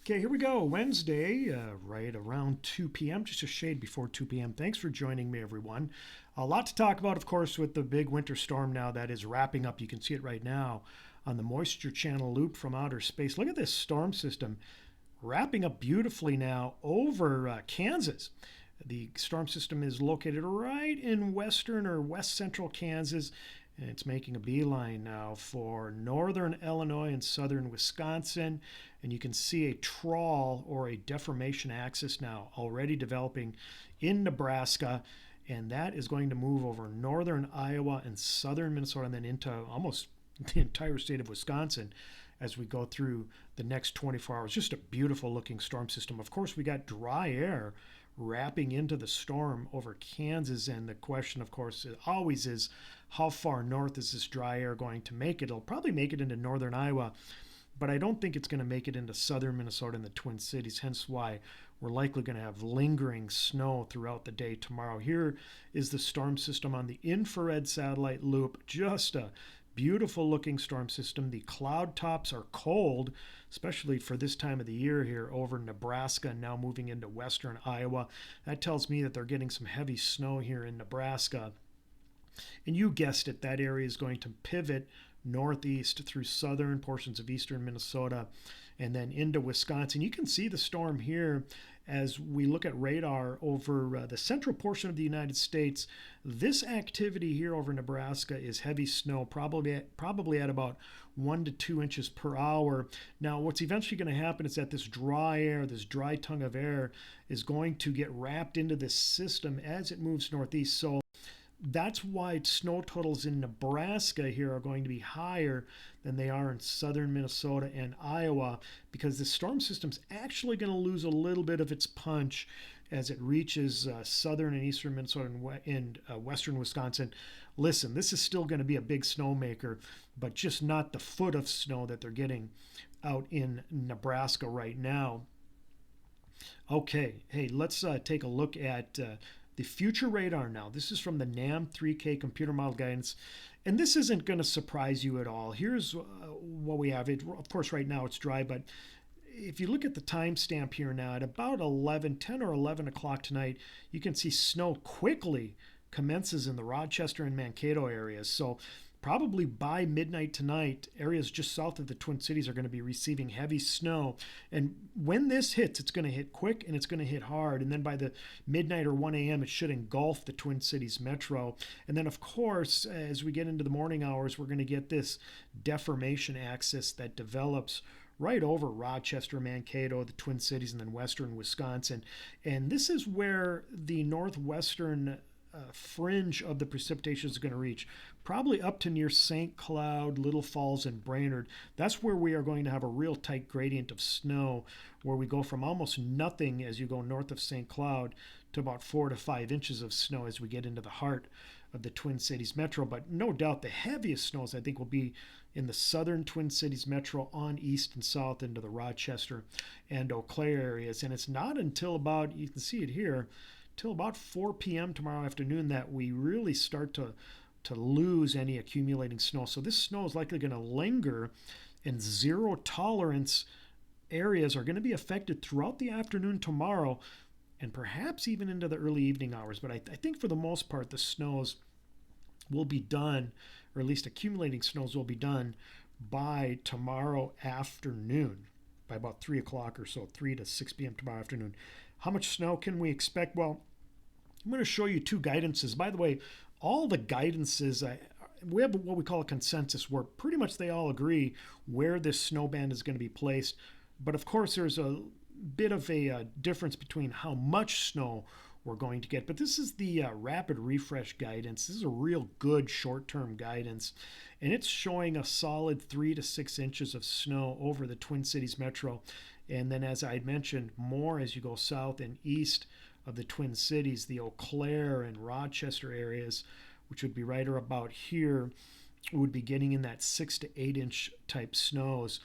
Okay, here we go. Wednesday, right around 2 p.m., just a shade before 2 p.m. Thanks for joining me, everyone. A lot to talk about, of course, with the big winter storm now that is wrapping up. You can see it right now on the moisture channel loop from outer space. Look at this storm system wrapping up beautifully now over Kansas. The storm system is located right in western or west central Kansas, and it's making a beeline now for northern Illinois and southern Wisconsin. And you can see a trawl or a deformation axis now already developing in Nebraska. And that is going to move over northern Iowa and southern Minnesota and then into almost the entire state of Wisconsin as we go through the next 24 hours. Just a beautiful looking storm system. Of course, we got dry air wrapping into the storm over Kansas. And the question, of course, always is how far north is this dry air going to make it? It'll probably make it into northern Iowa, but I don't think it's going to make it into southern Minnesota and the Twin Cities, hence why we're likely going to have lingering snow throughout the day tomorrow. Here is the storm system on the infrared satellite loop. Just a beautiful looking storm system. The cloud tops are cold, especially for this time of the year here over Nebraska and now moving into western Iowa. That tells me that they're getting some heavy snow here in Nebraska. And you guessed it, that area is going to pivot northeast through southern portions of eastern Minnesota and then into Wisconsin. You can see the storm here as we look at radar over the central portion of the United States. This activity here over Nebraska is heavy snow, probably at about 1 to 2 inches per hour. Now, what's eventually going to happen is that this dry air, this dry tongue of air, is going to get wrapped into this system as it moves northeast. So that's why snow totals in Nebraska here are going to be higher than they are in southern Minnesota and Iowa, because the storm system's actually going to lose a little bit of its punch as it reaches southern and eastern Minnesota and western Wisconsin. Listen, this is still going to be a big snowmaker, but just not the foot of snow that they're getting out in Nebraska right now. Okay, hey, let's take a look at the future radar now. This is from the NAM 3K computer model guidance. And this isn't going to surprise you at all. Here's what we have. Of course, right now it's dry, but if you look at the timestamp here now, at about 10 or 11 o'clock tonight, you can see snow quickly commences in the Rochester and Mankato areas. So probably by midnight tonight, areas just south of the Twin Cities are going to be receiving heavy snow. And when this hits, it's going to hit quick and it's going to hit hard. And then by the midnight or 1 a.m., it should engulf the Twin Cities metro. And then, of course, as we get into the morning hours, we're going to get this deformation axis that develops right over Rochester, Mankato, the Twin Cities, and then western Wisconsin. And this is where the northwestern fringe of the precipitation is going to reach, probably up to near St. Cloud, Little Falls, and Brainerd. That's where we are going to have a real tight gradient of snow, where we go from almost nothing as you go north of St. Cloud to about 4 to 5 inches of snow as we get into the heart of the Twin Cities metro. But no doubt the heaviest snows, I think, will be in the southern Twin Cities metro on east and south into the Rochester and Eau Claire areas. And it's not until about, you can see it here, till about 4 p.m. tomorrow afternoon that we really start to lose any accumulating snow. So this snow is likely going to linger, and zero tolerance areas are going to be affected throughout the afternoon tomorrow and perhaps even into the early evening hours. But I think for the most part, the snows will be done, or at least accumulating snows will be done by tomorrow afternoon, by about 3 o'clock or so, 3 to 6 p.m. tomorrow afternoon. How much snow can we expect? Well, I'm going to show you two guidances. By the way, all the guidances, we have what we call a consensus where pretty much they all agree where this snow band is going to be placed. But of course, there's a bit of a difference between how much snow we're going to get. But this is the rapid refresh guidance. This is a real good short-term guidance. And it's showing a solid 3 to 6 inches of snow over the Twin Cities metro. And then, as I mentioned, more as you go south and east of the Twin Cities, the Eau Claire and Rochester areas, which would be right about here, would be getting in that 6 to 8 inch type snows.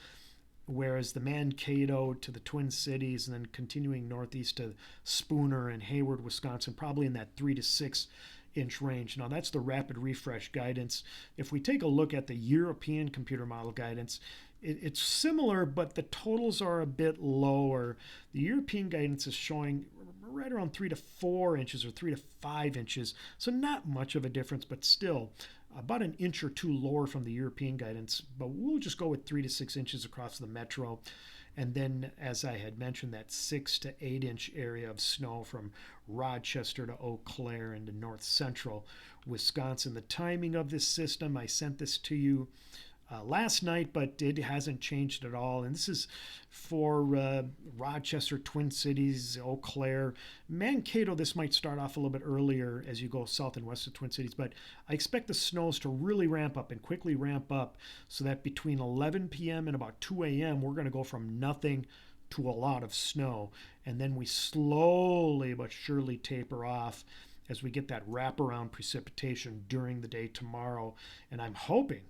Whereas the Mankato to the Twin Cities and then continuing northeast to Spooner and Hayward, Wisconsin, probably in that 3 to 6 inch range. Now that's the rapid refresh guidance. If we take a look at the European computer model guidance, it's similar, but the totals are a bit lower. The European guidance is showing right around 3 to 4 inches or 3 to 5 inches, so not much of a difference, but still about an inch or two lower from the European guidance. But we'll just go with 3 to 6 inches across the metro. And then, as I had mentioned, that 6 to 8 inch area of snow from Rochester to Eau Claire into north central Wisconsin. The timing of this system, I sent this to you last night, but it hasn't changed at all. And this is for Rochester, Twin Cities, Eau Claire, Mankato. This might start off a little bit earlier as you go south and west of Twin Cities, but I expect the snows to really ramp up and quickly ramp up so that between 11 p.m. and about 2 a.m., we're going to go from nothing to a lot of snow. And then we slowly but surely taper off as we get that wraparound precipitation during the day tomorrow. And I'm hoping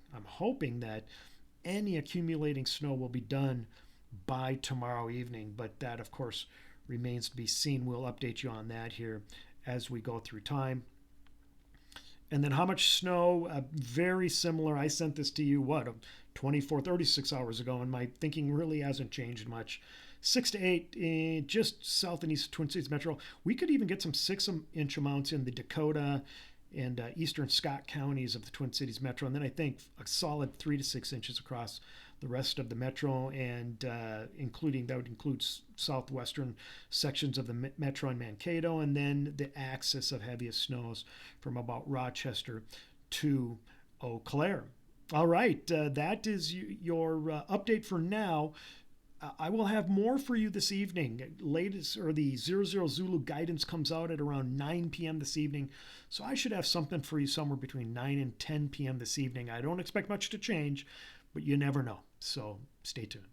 that any accumulating snow will be done by tomorrow evening. But that, of course, remains to be seen. We'll update you on that here as we go through time. And then how much snow? Very similar. I sent this to you, 36 hours ago, and my thinking really hasn't changed much. 6 to 8 just south and east of Twin Cities Metro. We could even get some 6-inch amounts in the Dakota and eastern Scott counties of the Twin Cities Metro. And then I think a solid 3 to 6 inches across the rest of the metro, and that would include southwestern sections of the metro and Mankato, and then the axis of heaviest snows from about Rochester to Eau Claire. All right, that is your update for now. I will have more for you this evening. The 00 Zulu guidance comes out at around 9 p.m. this evening. So I should have something for you somewhere between 9 and 10 p.m. this evening. I don't expect much to change, but you never know. So stay tuned.